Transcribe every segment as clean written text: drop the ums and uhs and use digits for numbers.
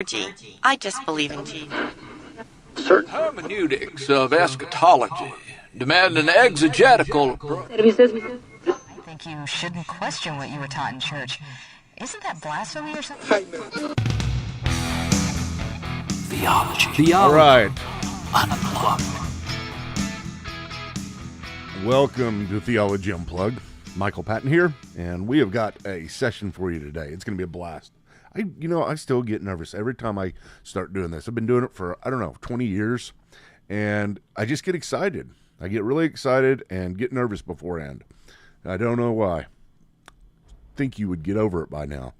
I just believe in G. Certain hermeneutics of eschatology demand an exegetical approach. I think you shouldn't question what you were taught in church. Isn't that blasphemy or something? Theology. All right. Unplugged. Welcome to Theology Unplugged. Michael Patton here, and we have got a session for you today. It's going to be a blast. I still get nervous every time I start doing this. I've been doing it for, 20 years, and I just get excited. I get really excited and get nervous beforehand. I don't know why. Think you would get over it by now.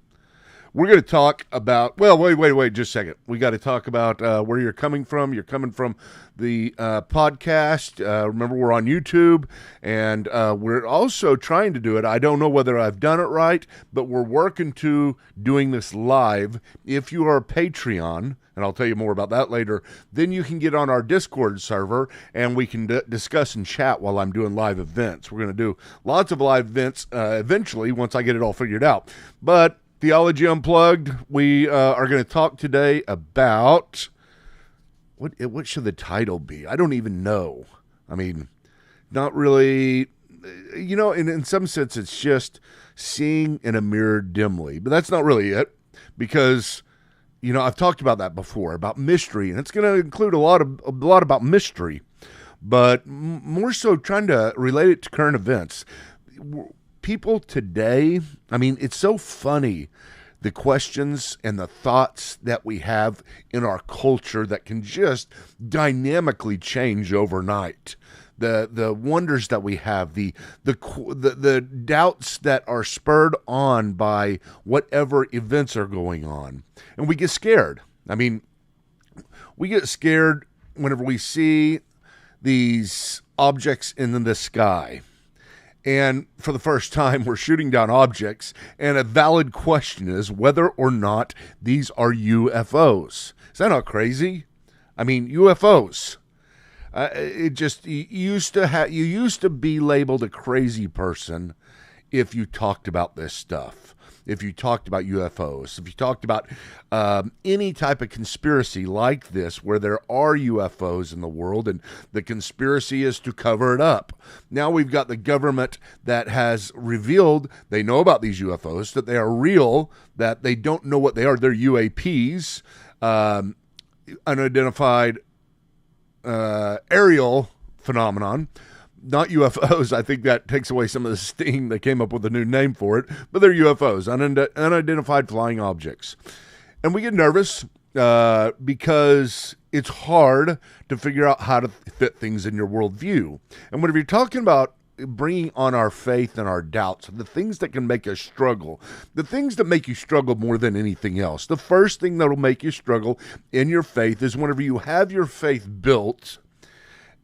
We're going to talk about, wait, just a second. We got to talk about where you're coming from. You're coming from the podcast. Remember, we're on YouTube, and we're also trying to do it. I don't know whether I've done it right, but we're working to doing this live. If you are a Patreon, and I'll tell you more about that later, then you can get on our Discord server, and we can discuss and chat while I'm doing live events. We're going to do lots of live events eventually once I get it all figured out. But Theology Unplugged, we are going to talk today about, what should the title be? I don't even know. I mean, not really, in some sense it's just seeing in a mirror dimly. But that's not really it, because, I've talked about that before, about mystery, and it's going to include a lot about mystery, but more so trying to relate it to current events. People today, it's so funny, the questions and the thoughts that we have in our culture that can just dynamically change overnight. The wonders that we have, the doubts that are spurred on by whatever events are going on. And we get scared. We get scared whenever we see these objects in the sky. And for the first time, we're shooting down objects, and a valid question is whether or not these are UFOs. Is that not crazy? UFOs. You used to be labeled a crazy person if you talked about this stuff. If you talked about UFOs, if you talked about any type of conspiracy like this where there are UFOs in the world and the conspiracy is to cover it up. Now we've got the government that has revealed they know about these UFOs, that they are real, that they don't know what they are. They're UAPs, unidentified aerial phenomenon. Not UFOs. I think that takes away some of the steam. They came up with a new name for it, but they're UFOs, unidentified flying objects. And we get nervous because it's hard to figure out how to fit things in your worldview. And whenever you're talking about bringing on our faith and our doubts, the things that can make us struggle, the things that make you struggle more than anything else, the first thing that will make you struggle in your faith is whenever you have your faith built,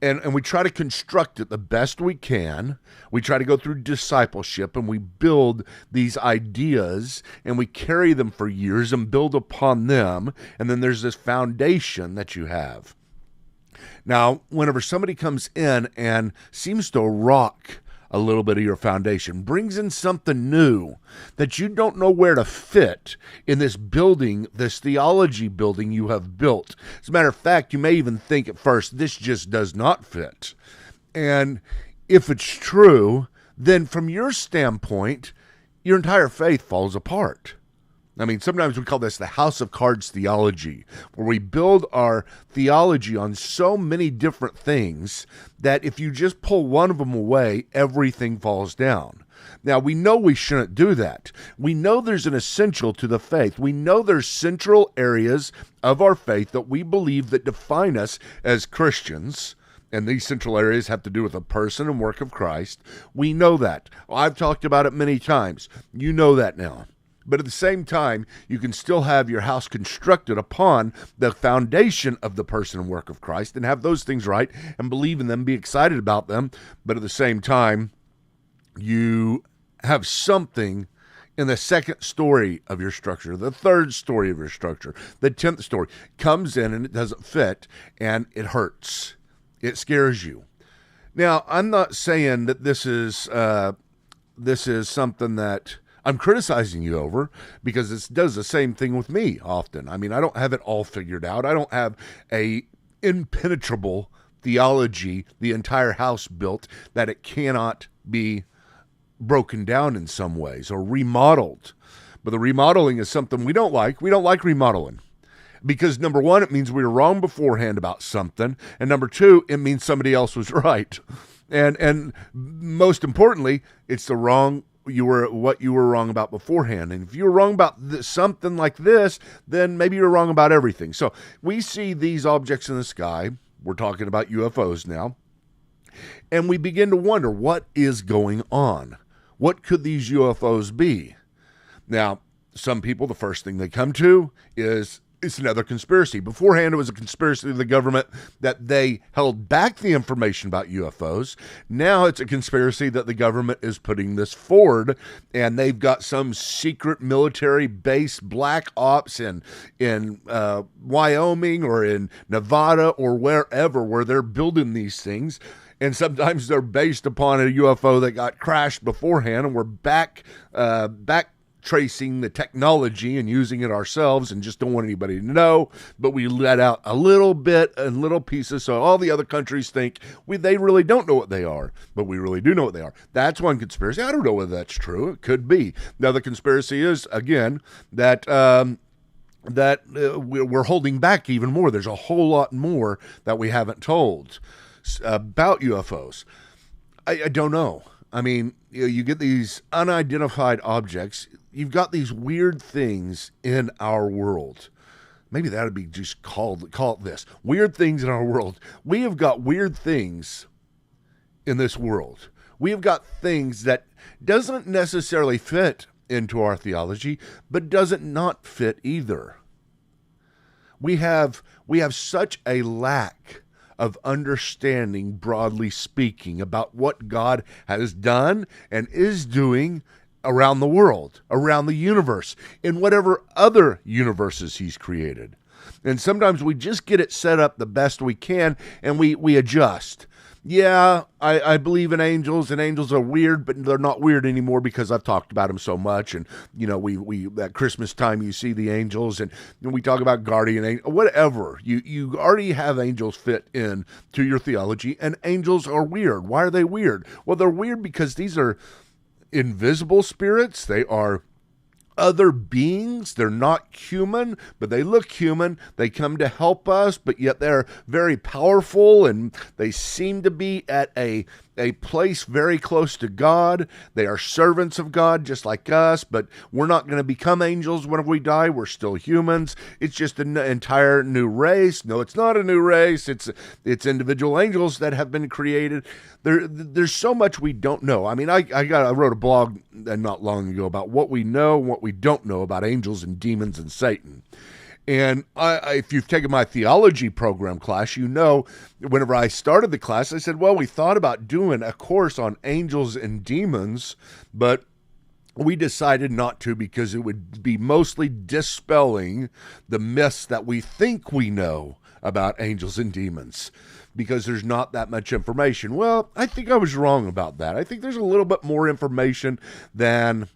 and we try to construct it the best we can. We try to go through discipleship, and we build these ideas, and we carry them for years and build upon them, and then there's this foundation that you have. Now, whenever somebody comes in and seems to rock a little bit of your foundation, brings in something new that you don't know where to fit in this building, this theology building you have built. As a matter of fact, you may even think at first, this just does not fit. And if it's true, then from your standpoint, your entire faith falls apart. Sometimes we call this the house of cards theology, where we build our theology on so many different things that if you just pull one of them away, everything falls down. Now, we know we shouldn't do that. We know there's an essential to the faith. We know there's central areas of our faith that we believe that define us as Christians. And these central areas have to do with the person and work of Christ. We know that. I've talked about it many times. You know that now. But at the same time, you can still have your house constructed upon the foundation of the person and work of Christ and have those things right and believe in them, be excited about them. But at the same time, you have something in the second story of your structure, the third story of your structure, the 10th story comes in and it doesn't fit and it hurts. It scares you. Now, I'm not saying that this is something that I'm criticizing you over because it does the same thing with me often. I mean, I don't have it all figured out. I don't have a impenetrable theology, the entire house built, that it cannot be broken down in some ways or remodeled. But the remodeling is something we don't like. We don't like remodeling. Because number one, it means we were wrong beforehand about something. And number two, it means somebody else was right. And most importantly, it's what you were wrong about beforehand. And if you were wrong about something like this, then maybe you're wrong about everything. So we see these objects in the sky. We're talking about UFOs now. And we begin to wonder, what is going on? What could these UFOs be? Now, some people, the first thing they come to is it's another conspiracy. Beforehand, it was a conspiracy of the government that they held back the information about UFOs. Now it's a conspiracy that the government is putting this forward, and they've got some secret military base, black ops in Wyoming or in Nevada or wherever, where they're building these things. And sometimes they're based upon a UFO that got crashed beforehand, and we're back tracing the technology and using it ourselves and just don't want anybody to know, but we let out a little bit and little pieces so all the other countries think they really don't know what they are, but we really do know what they are. That's one conspiracy. I don't know whether that's true. It could be. Now, the conspiracy is, again, that we're holding back even more. There's a whole lot more that we haven't told about UFOs. I don't know. I mean, you get these unidentified objects. You've got these weird things in our world. Maybe that would be just call it this. Weird things in our world. We have got weird things in this world. We have got things that doesn't necessarily fit into our theology, but doesn't not fit either. We have such a lack of understanding, broadly speaking, about what God has done and is doing around the world, around the universe, in whatever other universes he's created. And sometimes we just get it set up the best we can, and we adjust. Yeah, I believe in angels, and angels are weird, but they're not weird anymore because I've talked about them so much. And, you know, we at Christmas time, you see the angels, and we talk about guardian angel, whatever. You already have angels fit in to your theology, and angels are weird. Why are they weird? Well, they're weird because these are invisible spirits. They are other beings. They're not human, but they look human. They come to help us, but yet they're very powerful, and they seem to be at a place very close to God. They are servants of God just like us, but we're not going to become angels when we die. We're still humans. It's just an entire new race. No, it's not a new race. It's individual angels that have been created. There's so much we don't know. I mean, I wrote a blog not long ago about what we know and what we don't know about angels and demons and Satan. And if you've taken my theology program class, you know, whenever I started the class, I said, well, we thought about doing a course on angels and demons, but we decided not to because it would be mostly dispelling the myths that we think we know about angels and demons, because there's not that much information. Well, I think I was wrong about that. I think there's a little bit more information than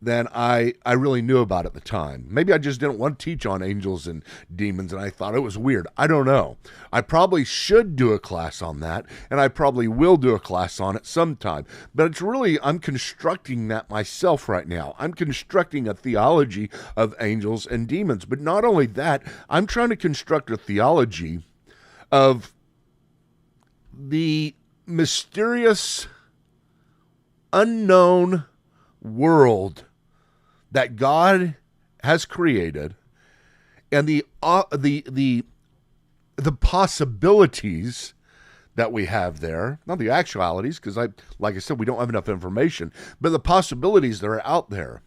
I really knew about at the time. Maybe I just didn't want to teach on angels and demons, and I thought it was weird. I don't know. I probably should do a class on that, and I probably will do a class on it sometime. But it's really, I'm constructing that myself right now. I'm constructing a theology of angels and demons. But not only that, I'm trying to construct a theology of the mysterious, unknown world that God has created, and the possibilities that we have there, not the actualities, because like I said, we don't have enough information, but the possibilities that are out there.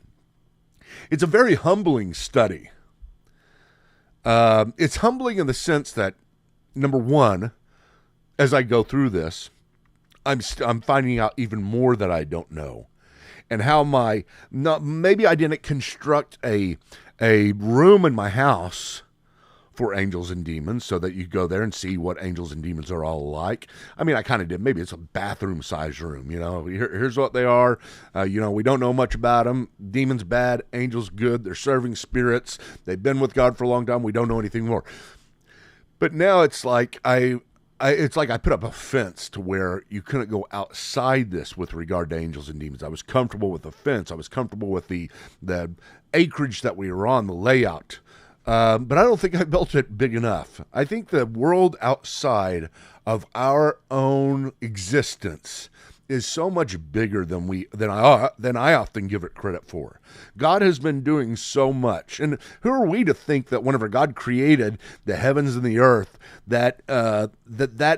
It's a very humbling study. It's humbling in the sense that, number one, as I go through this, I'm finding out even more that I don't know. And how maybe I didn't construct a room in my house for angels and demons so that you go there and see what angels and demons are all like. I mean, I kind of did. Maybe it's a bathroom size room, here's what they are. We don't know much about them. Demons bad, angels good. They're serving spirits. They've been with God for a long time. We don't know anything more. But now it's like I put up a fence to where you couldn't go outside this with regard to angels and demons. I was comfortable with the fence. I was comfortable with the acreage that we were on, the layout. But I don't think I built it big enough. I think the world outside of our own existence is so much bigger than I often give it credit for. God has been doing so much, and who are we to think that whenever God created the heavens and the earth, that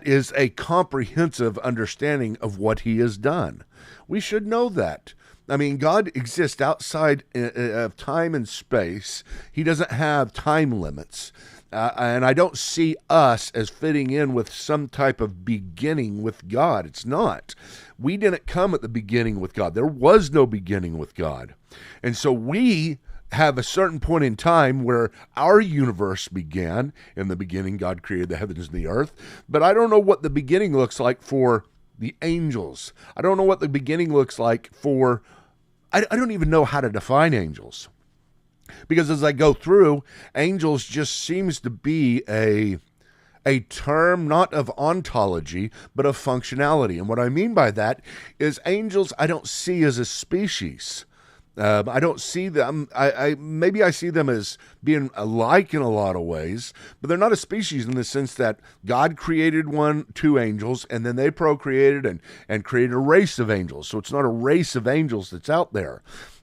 is a comprehensive understanding of what He has done? We should know that. I mean, God exists outside of time and space. He doesn't have time limits. And I don't see us as fitting in with some type of beginning with God. It's not. We didn't come at the beginning with God. There was no beginning with God. And so we have a certain point in time where our universe began. In the beginning, God created the heavens and the earth. But I don't know what the beginning looks like for the angels. I don't know what the beginning looks like for... I don't even know how to define angels. Because as I go through, angels just seems to be a term not of ontology, but of functionality. And what I mean by that is angels I don't see as a species. I don't see them, maybe I see them as being alike in a lot of ways, but they're not a species in the sense that God created two angels, and then they procreated and created a race of angels. So it's not a race of angels that's out there.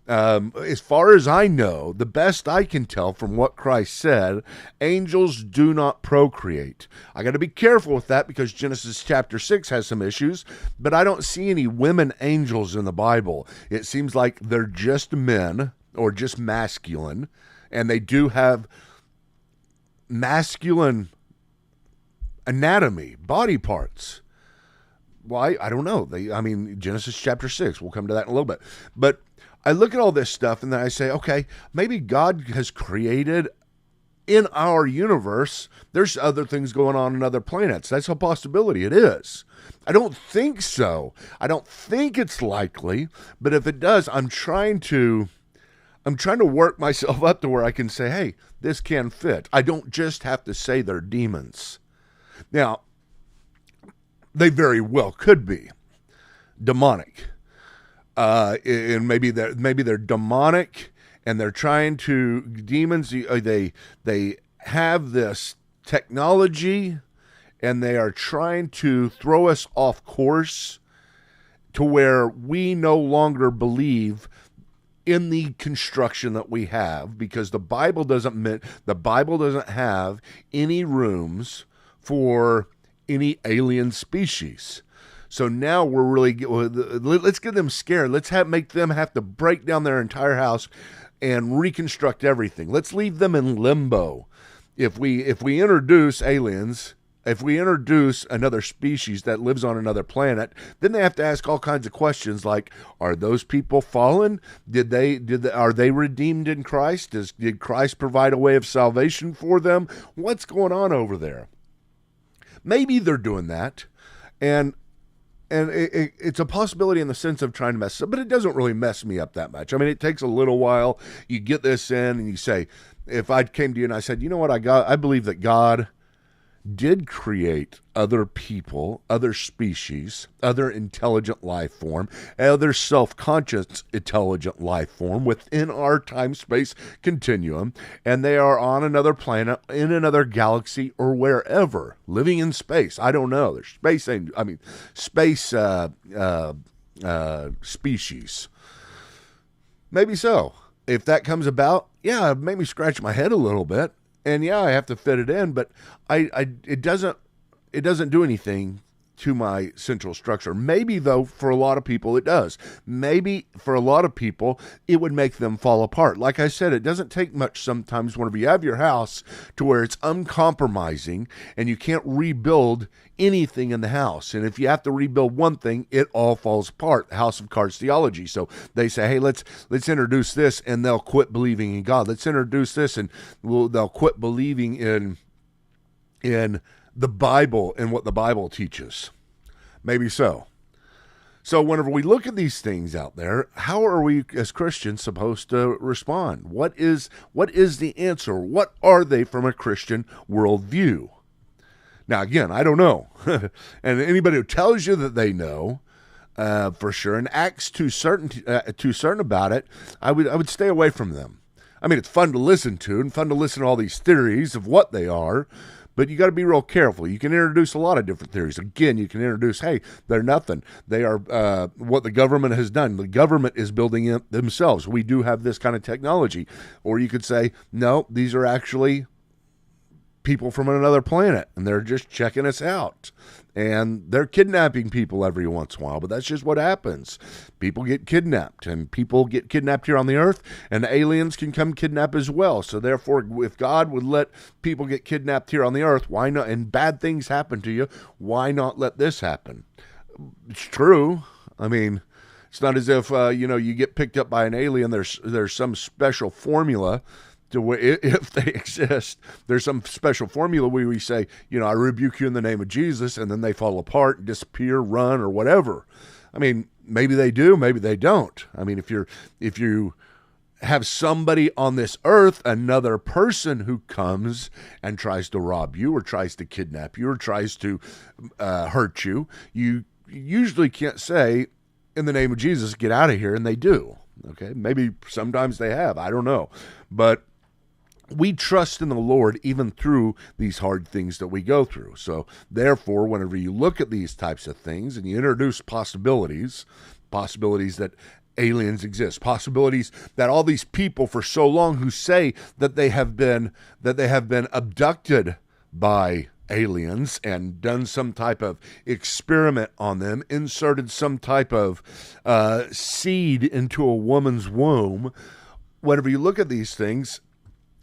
As far as I know, the best I can tell from what Christ said, angels do not procreate. I got to be careful with that because Genesis chapter 6 has some issues, but I don't see any women angels in the Bible. It seems like they're just men or just masculine, and they do have masculine anatomy, body parts. Well, I don't know. Genesis chapter 6, we'll come to that in a little bit. But I look at all this stuff and then I say, okay, maybe God has created in our universe, there's other things going on in other planets. That's a possibility. It is. I don't think so. I don't think it's likely, but if it does, I'm trying to work myself up to where I can say, hey, this can fit. I don't just have to say they're demons. Now, they very well could be demonic. And maybe they're demonic, and they're trying to demons. They have this technology, and they are trying to throw us off course to where we no longer believe in the construction that we have, because the Bible doesn't have any rooms for any alien species. So now we're really, let's get them scared. Let's make them have to break down their entire house and reconstruct everything. Let's leave them in limbo. If we introduce aliens, if we introduce another species that lives on another planet, then they have to ask all kinds of questions like, are those people fallen? Are they redeemed in Christ? Did Christ provide a way of salvation for them? What's going on over there? Maybe they're doing that. And it's a possibility in the sense of trying to mess up, but it doesn't really mess me up that much. I mean, it takes a little while. You get this in and you say, if I came to you and I said, you know what, I believe that God did create other people, other species, other intelligent life form, other self-conscious intelligent life form within our time-space continuum, and they are on another planet, in another galaxy, or wherever, living in space. I don't know. There's space species. Maybe so. If that comes about, yeah, it made me scratch my head a little bit. And yeah, I have to fit it in, but it doesn't do anything to my central structure. Maybe, though, for a lot of people, it does. Maybe for a lot of people, it would make them fall apart. Like I said, it doesn't take much sometimes whenever you have your house to where it's uncompromising and you can't rebuild anything in the house. And if you have to rebuild one thing, it all falls apart. House of Cards theology. So they say, hey, let's introduce this, and they'll quit believing in God. Let's introduce this, and they'll quit believing in in the Bible and what the Bible teaches? Maybe so. So whenever we look at these things out there, how are we as Christians supposed to respond? What is the answer? What are they from a Christian worldview? Now, again, I don't know. And anybody who tells you that they know, for sure, and acts too certain about it, I would stay away from them. I mean, it's fun to listen to and fun to listen to all these theories of what they are, but you got to be real careful. You can introduce a lot of different theories. Again, you can introduce, hey, they're nothing. They are what the government has done. The government is building it themselves. We do have this kind of technology. Or you could say, no, these are actually people from another planet, and they're just checking us out. And they're kidnapping people every once in a while, but that's just what happens. People get kidnapped, and people get kidnapped here on the earth, and aliens can come kidnap as well. So therefore, if God would let people get kidnapped here on the earth, why not? And bad things happen to you, why not let this happen? It's true. I mean, it's not as if, you get picked up by an alien, there's some special formula to where, if they exist, there's some special formula where we say, I rebuke you in the name of Jesus, and then they fall apart, disappear, run, or whatever. I mean, maybe they do, maybe they don't. I mean, if you have somebody on this earth, another person who comes and tries to rob you, or tries to kidnap you, or tries to hurt you, you usually can't say, in the name of Jesus, get out of here, and they do. Okay, maybe sometimes they have, I don't know. But we trust in the Lord even through these hard things that we go through. So therefore, whenever you look at these types of things and you introduce possibilities that aliens exist, possibilities that all these people for so long who say that they have been abducted by aliens and done some type of experiment on them, inserted some type of seed into a woman's womb. Whenever you look at these things,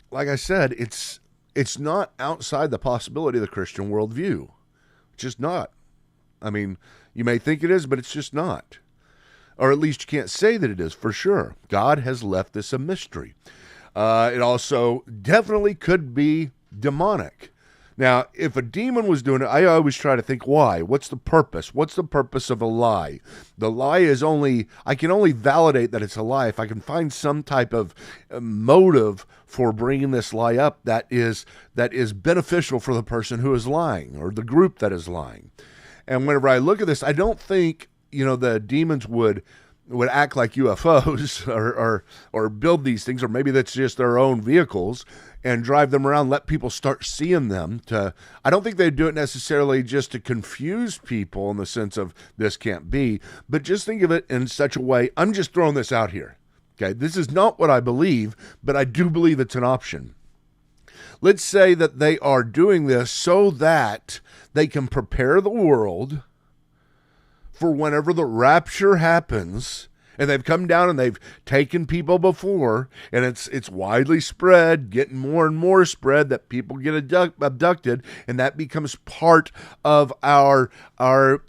like I said, it's not outside the possibility of the Christian worldview. It's just not. I mean, you may think it is, but it's just not. Or at least you can't say that it is for sure. God has left this a mystery. It also definitely could be demonic. Now, if a demon was doing it, I always try to think, why? What's the purpose? What's the purpose of a lie? The lie is I can only validate that it's a lie if I can find some type of motive for bringing this lie up that is beneficial for the person who is lying or the group that is lying. And whenever I look at this, I don't think, the demons would act like UFOs or build these things, or maybe that's just their own vehicles, and drive them around, let people start seeing them. I don't think they'd do it necessarily just to confuse people in the sense of this can't be, but just think of it in such a way. I'm just throwing this out here. Okay, this is not what I believe, but I do believe it's an option. Let's say that they are doing this so that they can prepare the world for whenever the rapture happens, and they've come down and they've taken people before, and it's widely spread, getting more and more spread, that people get abducted, and that becomes part of our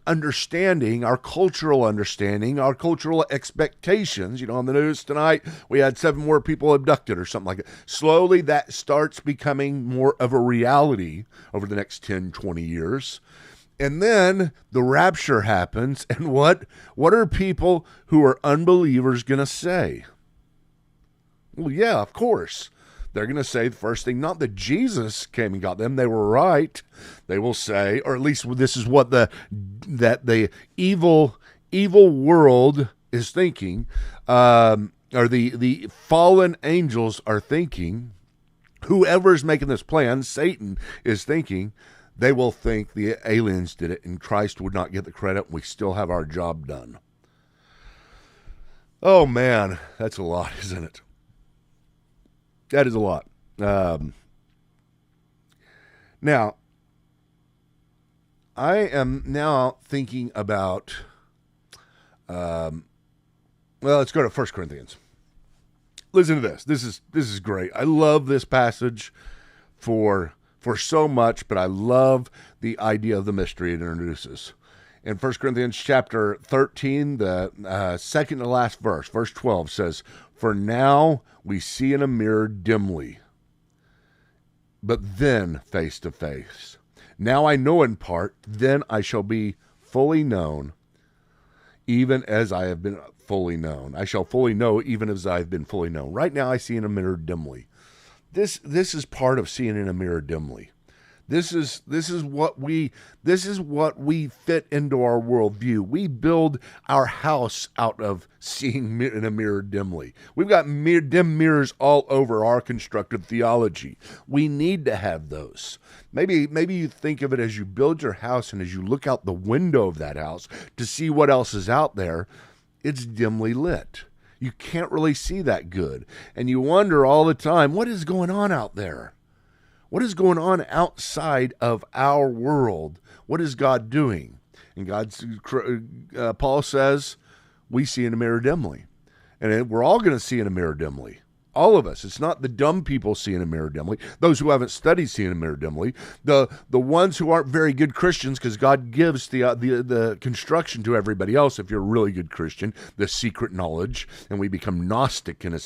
understanding, our cultural understanding, our cultural expectations. On the news tonight, we had 7 more people abducted or something like that. Slowly, that starts becoming more of a reality over the next 10, 20 years. And then the rapture happens, and what are people who are unbelievers going to say? Well, yeah, of course. They're going to say the first thing, not that Jesus came and got them, they were right. They will say, or at least this is what the evil world is thinking, or the fallen angels are thinking, whoever's making this plan, Satan, is thinking. They will think the aliens did it and Christ would not get the credit, and we still have our job done. Oh, man, that's a lot, isn't it? That is a lot. Now, I am now thinking about, let's go to 1 Corinthians. Listen to this. This is great. I love this passage for so much, but I love the idea of the mystery it introduces. In 1 Corinthians chapter 13, the second to last verse, verse 12 says, "For now we see in a mirror dimly, but then face to face. Now I know in part, then I shall be fully known, even as I have been fully known. I shall fully know, even as I have been fully known. Right now I see in a mirror dimly. This is part of seeing in a mirror dimly. This is what we fit into our worldview. We build our house out of seeing in a mirror dimly. We've got dim mirrors all over our constructive theology. We need to have those. Maybe you think of it as you build your house, and as you look out the window of that house to see what else is out there, it's dimly lit. You can't really see that good, and you wonder all the time, what is going on out there? What is going on outside of our world? What is God doing? And Paul says, we see in a mirror dimly. And we're all going to see in a mirror dimly. All of us. It's not the dumb people see in a mirror dimly. Those who haven't studied see in a mirror dimly. The ones who aren't very good Christians, because God gives the construction to everybody else. If you're a really good Christian, the secret knowledge, and we become Gnostic in a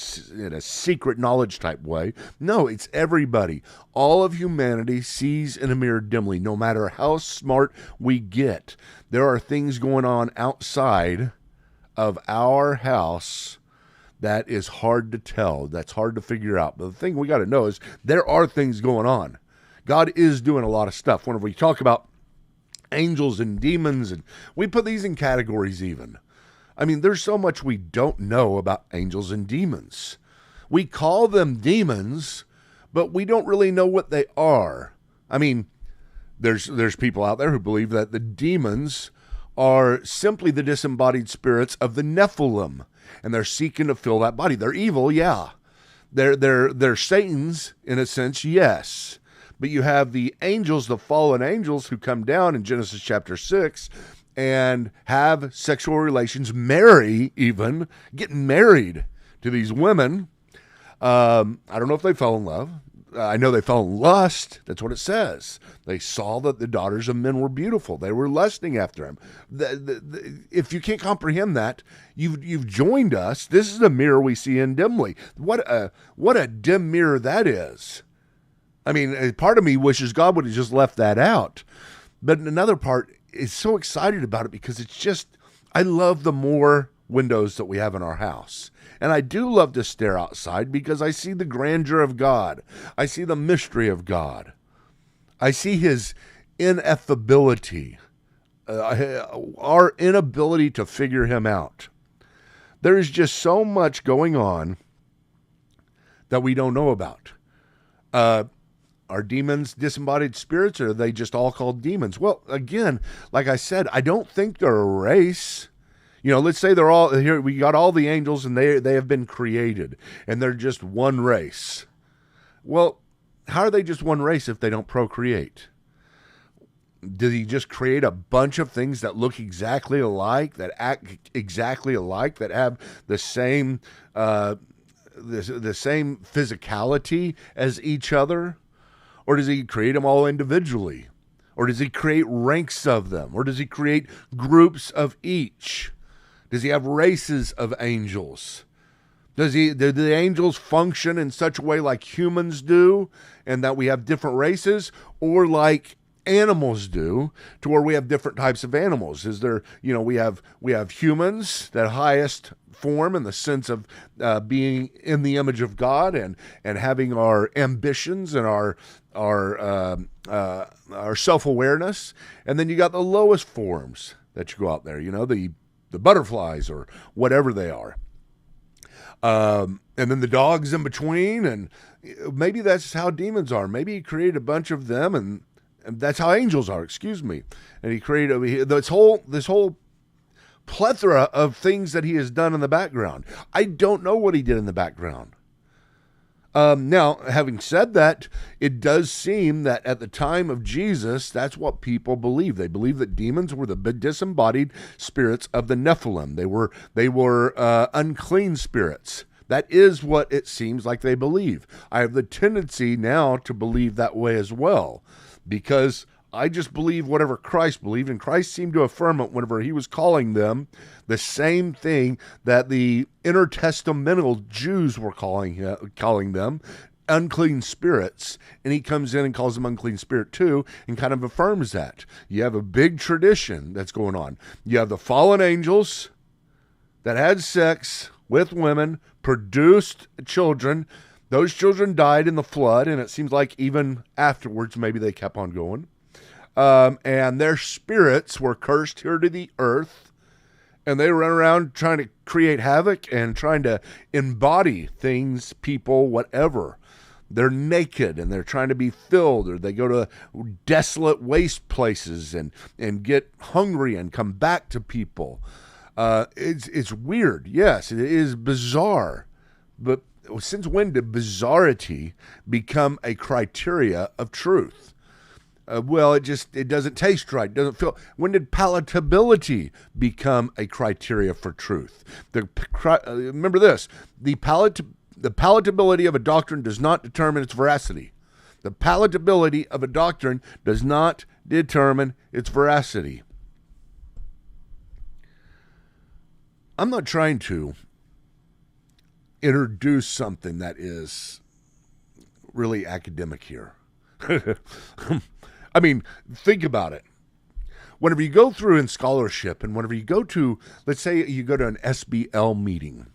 secret knowledge type way. No, it's everybody. All of humanity sees in a mirror dimly. No matter how smart we get, there are things going on outside of our house that is hard to tell. That's hard to figure out. But the thing we got to know is there are things going on. God is doing a lot of stuff. Whenever we talk about angels and demons, and we put these in categories even. I mean, there's so much we don't know about angels and demons. We call them demons, but we don't really know what they are. I mean, there's people out there who believe that the demons are simply the disembodied spirits of the Nephilim, and they're seeking to fill that body. They're evil, yeah. They're Satan's in a sense, yes. But you have the angels, the fallen angels, who come down in Genesis chapter 6 and have sexual relations, get married to these women. I don't know if they fell in love. I know they fell in lust. That's what it says. They saw that the daughters of men were beautiful. They were lusting after him. If you can't comprehend that, you've joined us. This is the mirror we see in dimly. What a dim mirror that is. I mean, part of me wishes God would have just left that out. But another part is so excited about it because it's just, I love the more windows that we have in our house. And I do love to stare outside because I see the grandeur of God. I see the mystery of God. I see his ineffability, our inability to figure him out. There is just so much going on that we don't know about. Are demons disembodied spirits, or are they just all called demons? Well, again, like I said, I don't think they're a race. You know, let's say they're all here. We got all the angels, and they have been created, and they're just one race. Well, how are they just one race if they don't procreate? Did he just create a bunch of things that look exactly alike, that act exactly alike, that have the same the same physicality as each other? Or does he create them all individually? Or does he create ranks of them? Or does he create groups of each? Does he have races of angels? Do the angels function in such a way like humans do, and that we have different races, or like animals do, to where we have different types of animals? Is there, we have humans, that highest form in the sense of being in the image of God and having our ambitions and our self-awareness, and then you got the lowest forms that you go out there, the butterflies or whatever they are. And then the dogs in between, and maybe that's how demons are. Maybe he created a bunch of them, and that's how angels are, And he created this whole plethora of things that he has done in the background. I don't know what he did in the background. Now, having said that, it does seem that at the time of Jesus, that's what people believe. They believe that demons were the disembodied spirits of the Nephilim. They were unclean spirits. That is what it seems like they believe. I have the tendency now to believe that way as well, because I just believe whatever Christ believed, and Christ seemed to affirm it whenever he was calling them the same thing that the intertestamental Jews were calling them, unclean spirits, and he comes in and calls them unclean spirit too, and kind of affirms that. You have a big tradition that's going on. You have the fallen angels that had sex with women, produced children. Those children died in the flood, and it seems like even afterwards, maybe they kept on going. And their spirits were cursed here to the earth, and they run around trying to create havoc and trying to embody things, people, whatever. They're naked and they're trying to be filled, or they go to desolate waste places and get hungry and come back to people. It's weird. Yes, it is bizarre. But since when did bizarrity become a criteria of truth? Well, it doesn't taste right. Doesn't feel. When did palatability become a criteria for truth? Remember this: the palatability of a doctrine does not determine its veracity. The palatability of a doctrine does not determine its veracity. I'm not trying to introduce something that is really academic here. I mean, think about it. Whenever you go through in scholarship, and whenever you go to, let's say you go to an SBL meeting,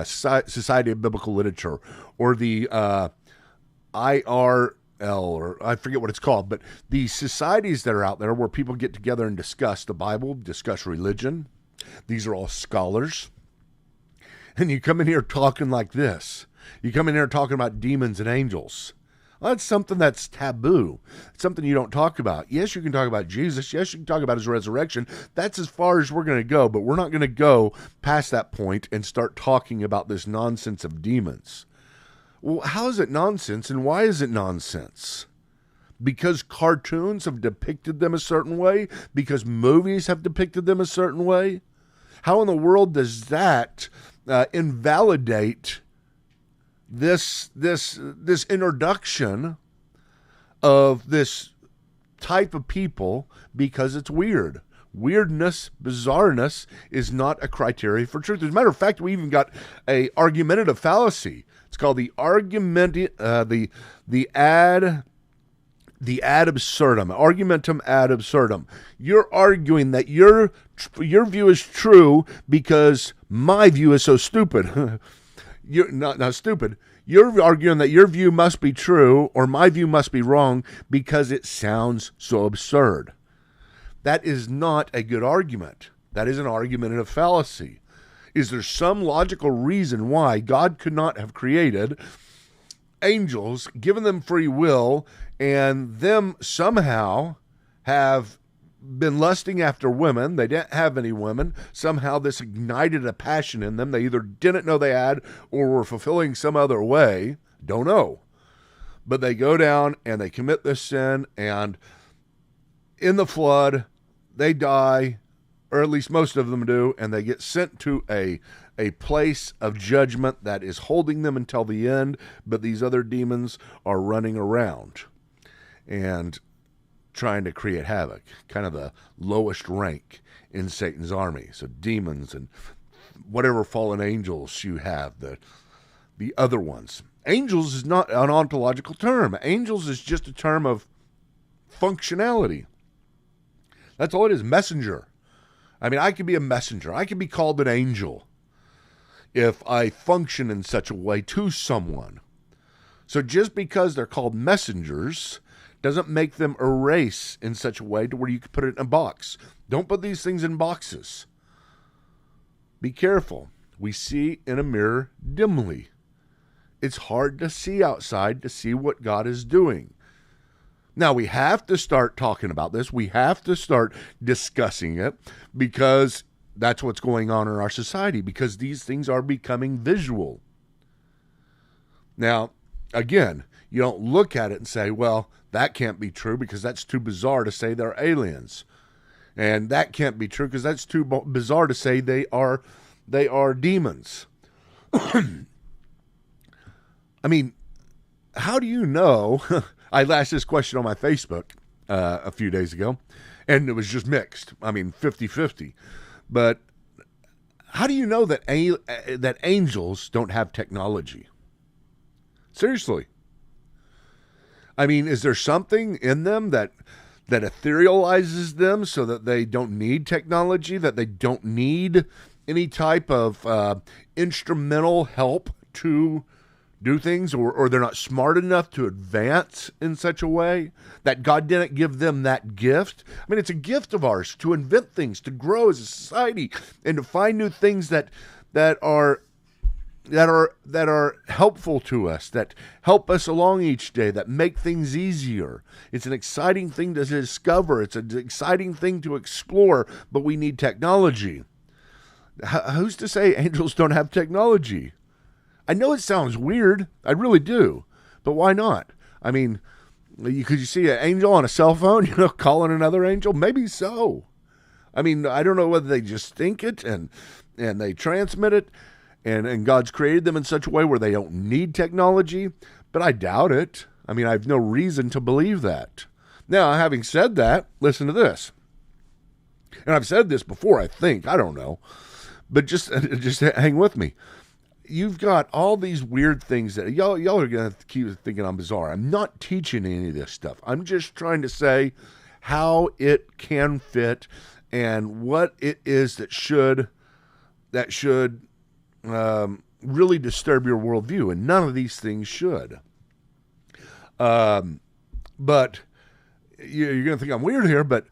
Society of Biblical Literature, or the IRL, or I forget what it's called, but the societies that are out there where people get together and discuss the Bible, discuss religion. These are all scholars. And you come in here talking like this. You come in here talking about demons and angels. Well, that's something that's taboo. It's something you don't talk about. Yes, you can talk about Jesus. Yes, you can talk about his resurrection. That's as far as we're going to go, but we're not going to go past that point and start talking about this nonsense of demons. Well, how is it nonsense, and why is it nonsense? Because cartoons have depicted them a certain way? Because movies have depicted them a certain way? How in the world does that invalidate this introduction of this type of people because it's weird? Weirdness, bizarreness is not a criteria for truth. As a matter of fact, we even got a argumentative fallacy. It's called the ad absurdum, argumentum ad absurdum. You're arguing that your view is true because my view is so stupid. You're not stupid. You're arguing that your view must be true or my view must be wrong because it sounds so absurd. That is not a good argument. That is an argumentative fallacy. Is there some logical reason why God could not have created angels, given them free will, and them somehow have been lusting after women? They didn't have any women. Somehow this ignited a passion in them they either didn't know they had or were fulfilling some other way. Don't know. But they go down and they commit this sin, and in the flood, they die, or at least most of them do, and they get sent to a place of judgment that is holding them until the end, but these other demons are running around and trying to create havoc, kind of the lowest rank in Satan's army. So demons and whatever fallen angels you have, the other ones. Angels is not an ontological term. Angels is just a term of functionality. That's all it is, messenger. I mean, I could be a messenger. I could be called an angel if I function in such a way to someone. So just because they're called messengers doesn't make them erase in such a way to where you can put it in a box. Don't put these things in boxes. Be careful. We see in a mirror dimly. It's hard to see outside to see what God is doing. Now, we have to start talking about this. We have to start discussing it because that's what's going on in our society, because these things are becoming visual. Now, again, you don't look at it and say, well, that can't be true because that's too bizarre to say they're aliens. And that can't be true because that's too bizarre to say they are demons. I mean, how do you know? I asked this question on my Facebook a few days ago, and it was just mixed. I mean, 50-50. But how do you know that angels don't have technology? Seriously. I mean, is there something in them that etherealizes them so that they don't need technology, that they don't need any type of instrumental help to do things, or they're not smart enough to advance in such a way that God didn't give them that gift? I mean, it's a gift of ours to invent things, to grow as a society, and to find new things that are helpful to us, that help us along each day, that make things easier. It's an exciting thing to discover. It's an exciting thing to explore, but we need technology. Who's to say angels don't have technology? I know it sounds weird. I really do. But why not? I mean, could you see an angel on a cell phone, calling another angel? Maybe so. I mean, I don't know whether they just think it and they transmit it, and God's created them in such a way where they don't need technology, but I doubt it. I mean, I have no reason to believe that. Now, having said that, listen to this. And I've said this before, I think. I don't know. But just hang with me. You've got all these weird things that y'all are going to keep thinking I'm bizarre. I'm not teaching any of this stuff. I'm just trying to say how it can fit and what it is that should really disturb your worldview, and none of these things should. But you're going to think I'm weird here, but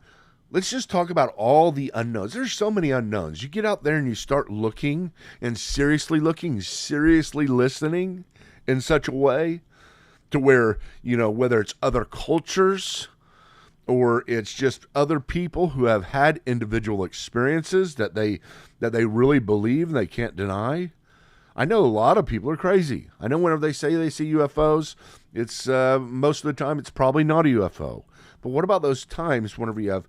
let's just talk about all the unknowns. There's so many unknowns. You get out there and you start looking, seriously listening in such a way to where, whether it's other cultures or it's just other people who have had individual experiences that they really believe and they can't deny. I know a lot of people are crazy. I know whenever they say they see UFOs, it's most of the time it's probably not a UFO. But what about those times whenever you have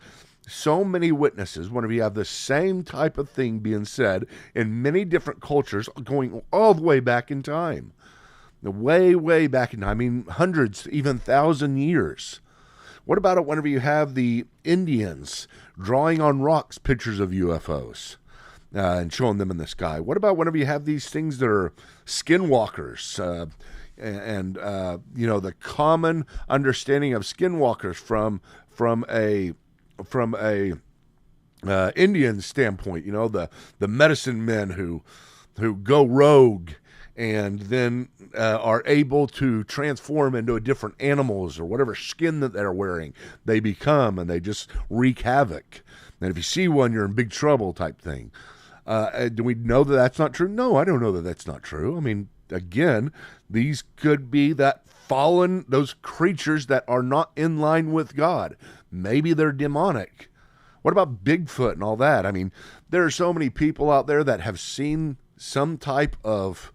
so many witnesses, whenever you have the same type of thing being said in many different cultures going all the way back in time? Way, way back in time. I mean, hundreds, even 1,000 years. What about it whenever you have the Indians drawing on rocks pictures of UFOs and showing them in the sky? What about whenever you have these things that are skinwalkers and the common understanding of skinwalkers from a Indian standpoint, the medicine men who go rogue and then are able to transform into different animals or whatever skin that they're wearing they become, and they just wreak havoc. And if you see one, you're in big trouble type thing. Do we know that that's not true? No, I don't know that that's not true. I mean, again, these could be those creatures that are not in line with God. Maybe they're demonic. What about Bigfoot and all that? I mean, there are so many people out there that have seen some type of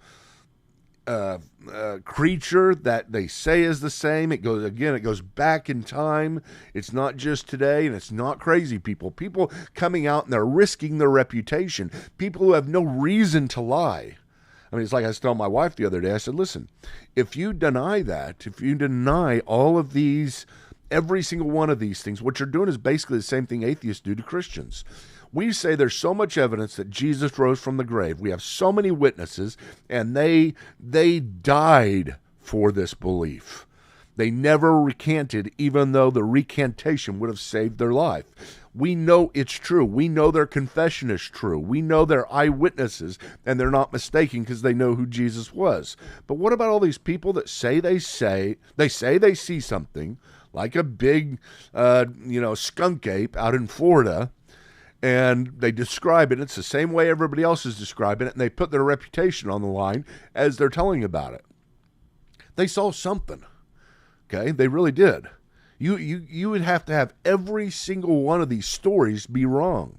creature that they say is the same. It goes back in time. It's not just today, and it's not crazy people. People coming out and they're risking their reputation. People who have no reason to lie. I mean, it's like I was telling my wife the other day. I said, listen, if you deny that, if you deny all of these, every single one of these things, what you're doing is basically the same thing atheists do to Christians. We say there's so much evidence that Jesus rose from the grave. We have so many witnesses, and they died for this belief. They never recanted, even though the recantation would have saved their life. We know it's true. We know their confession is true. We know they're eyewitnesses, and they're not mistaken because they know who Jesus was. But what about all these people that say they see something, like a big, skunk ape out in Florida, and they describe it. It's the same way everybody else is describing it, and they put their reputation on the line as they're telling about it. They saw something. Okay, they really did. You would have to have every single one of these stories be wrong.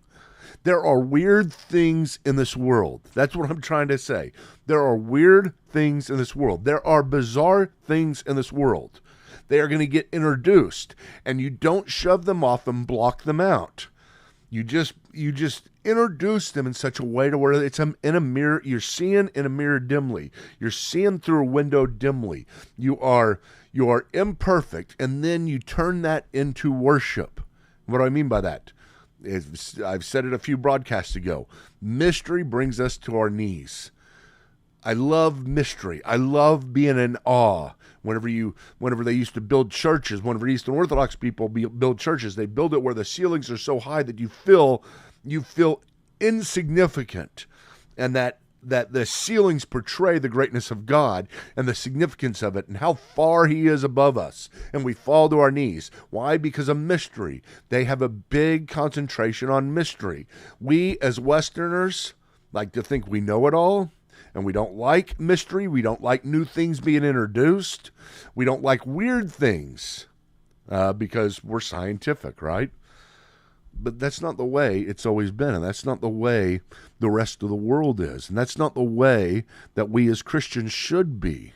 There are weird things in this world. That's what I'm trying to say. There are weird things in this world. There are bizarre things in this world. They are going to get introduced, and you don't shove them off and block them out. You just introduce them in such a way to where it's in a mirror. You're seeing in a mirror dimly. You're seeing through a window dimly. You are imperfect, and then you turn that into worship. What do I mean by that? I've said it a few broadcasts ago. Mystery brings us to our knees. I love mystery. I love being in awe. Whenever they used to build churches, whenever Eastern Orthodox people build churches, they build it where the ceilings are so high that you feel insignificant, and that the ceilings portray the greatness of God and the significance of it and how far he is above us. And we fall to our knees. Why? Because of mystery. They have a big concentration on mystery. We as Westerners like to think we know it all, and we don't like mystery. We don't like new things being introduced. We don't like weird things because we're scientific, right? But that's not the way it's always been, and that's not the way the rest of the world is, and that's not the way that we as Christians should be.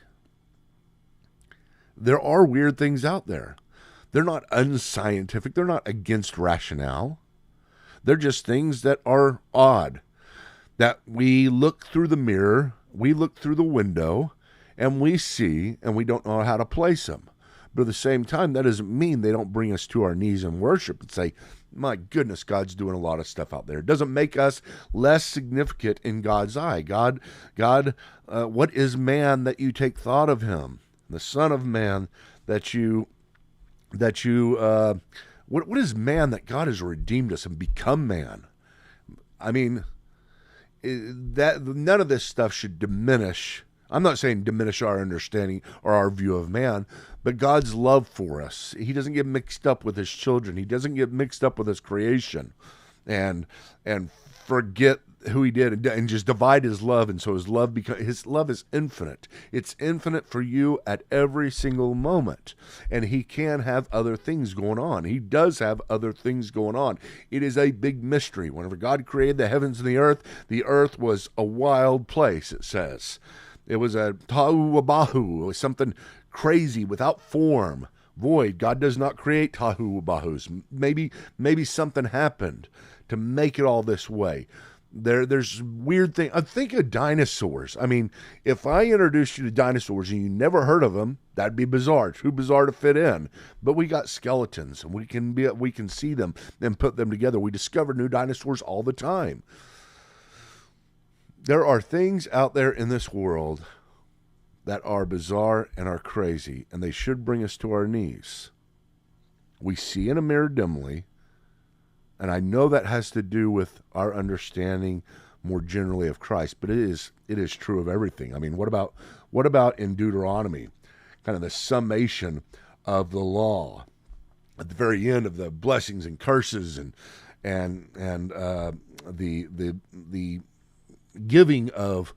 There are weird things out there. They're not unscientific. They're not against rationale. They're just things that are odd, that we look through the mirror, we look through the window, and we see, and we don't know how to place them. But at the same time, that doesn't mean they don't bring us to our knees in worship and say, my goodness, God's doing a lot of stuff out there. It doesn't make us less significant in God's eye. God, what is man that you take thought of him? The Son of Man what is man that God has redeemed us and become man? I mean, that none of this stuff should diminish. I'm not saying diminish our understanding or our view of man, but God's love for us. He doesn't get mixed up with his children. He doesn't get mixed up with his creation and forget who he did and just divide his love. And so his love is infinite. It's infinite for you at every single moment. And he can have other things going on. He does have other things going on. It is a big mystery. Whenever God created the heavens and the earth was a wild place, it says. It was a tahu wabahu. It was something crazy, without form, void. God does not create tahu wabahus. Maybe something happened to make it all this way. There's weird things. I think of dinosaurs. I mean, if I introduced you to dinosaurs and you never heard of them, that'd be bizarre. Too bizarre to fit in. But we got skeletons, and we can see them and put them together. We discover new dinosaurs all the time. There are things out there in this world that are bizarre and are crazy, and they should bring us to our knees. We see in a mirror dimly, and I know that has to do with our understanding more generally of Christ, but it is true of everything. I mean, what about in Deuteronomy, kind of the summation of the law at the very end of the blessings and curses and the giving of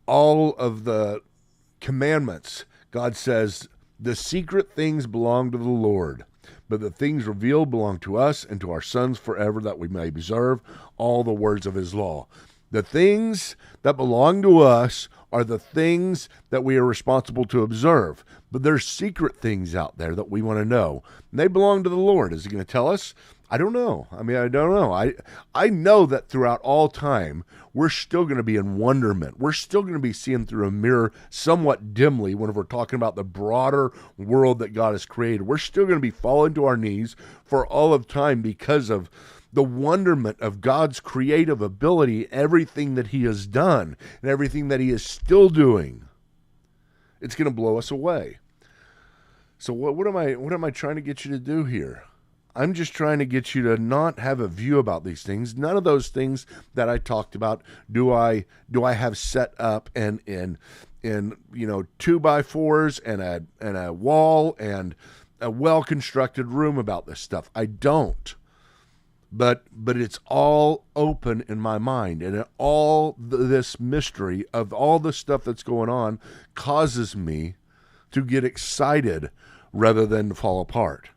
all of the commandments? God says, the secret things belong to the Lord, but the things revealed belong to us and to our sons forever, that we may observe all the words of his law. The things that belong to us are the things that we are responsible to observe, but there's secret things out there that we want to know. And they belong to the Lord. Is he going to tell us? I don't know. I don't know. I know that throughout all time, we're still going to be in wonderment. We're still going to be seeing through a mirror somewhat dimly whenever we're talking about the broader world that God has created. We're still going to be falling to our knees for all of time because of the wonderment of God's creative ability, everything that he has done and everything that he is still doing. It's going to blow us away. So what am I trying to get you to do here? I'm just trying to get you to not have a view about these things. None of those things that I talked about do I have set up in 2x4s and a wall and a well-constructed room about this stuff. I don't. But it's all open in my mind, and all this mystery of all the stuff that's going on causes me to get excited rather than to fall apart.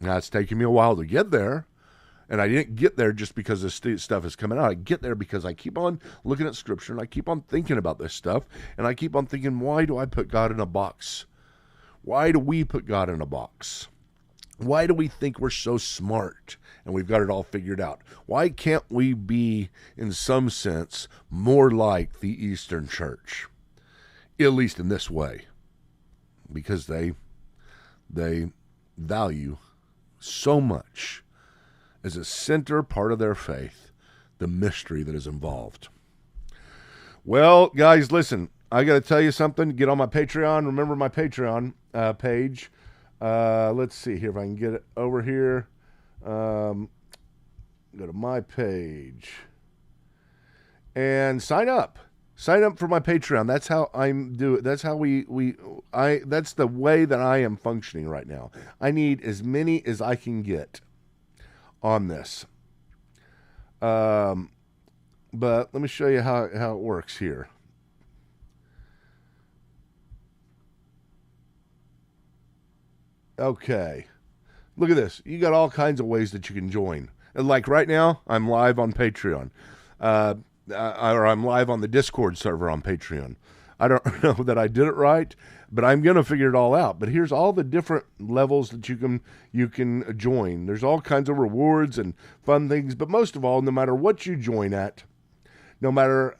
Now, it's taken me a while to get there, and I didn't get there just because this stuff is coming out. I get there because I keep on looking at Scripture, and I keep on thinking about this stuff, and I keep on thinking, why do I put God in a box? Why do we put God in a box? Why do we think we're so smart and we've got it all figured out? Why can't we be, in some sense, more like the Eastern Church? At least in this way. Because they value so much as a center part of their faith, the mystery that is involved. Well, guys, listen, I got to tell you something. Get on my Patreon. Remember my Patreon page. Let's see here if I can get it over here. Go to my page and sign up. Sign up for my Patreon. That's how I'm doing. That's how that's the way that I am functioning right now. I need as many as I can get on this. But let me show you how it works here. Okay. Look at this. You got all kinds of ways that you can join. And like right now, I'm live on Patreon. Or I'm live on the Discord server on Patreon. I don't know that I did it right, but I'm going to figure it all out. But here's all the different levels that you can join. There's all kinds of rewards and fun things, but most of all, no matter what you join at, no matter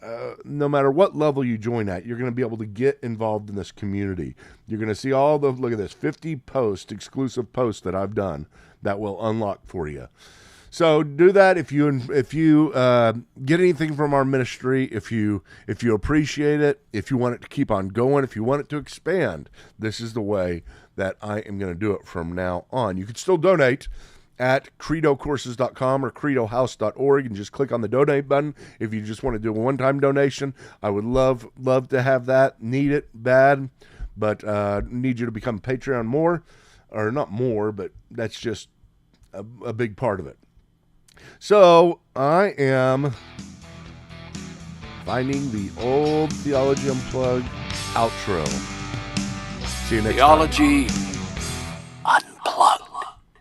what level you join at, you're going to be able to get involved in this community. You're going to see all the, look at this, 50 exclusive posts that I've done that will unlock for you. So do that if you get anything from our ministry, if you appreciate it, if you want it to keep on going, if you want it to expand. This is the way that I am going to do it from now on. You can still donate at credocourses.com or credohouse.org and just click on the donate button if you just want to do a one-time donation. I would love to have that. Need it bad, but need you to become Patreon more, or not more, but that's just a big part of it. So I am finding the old Theology Unplugged outro. See you next time. Theology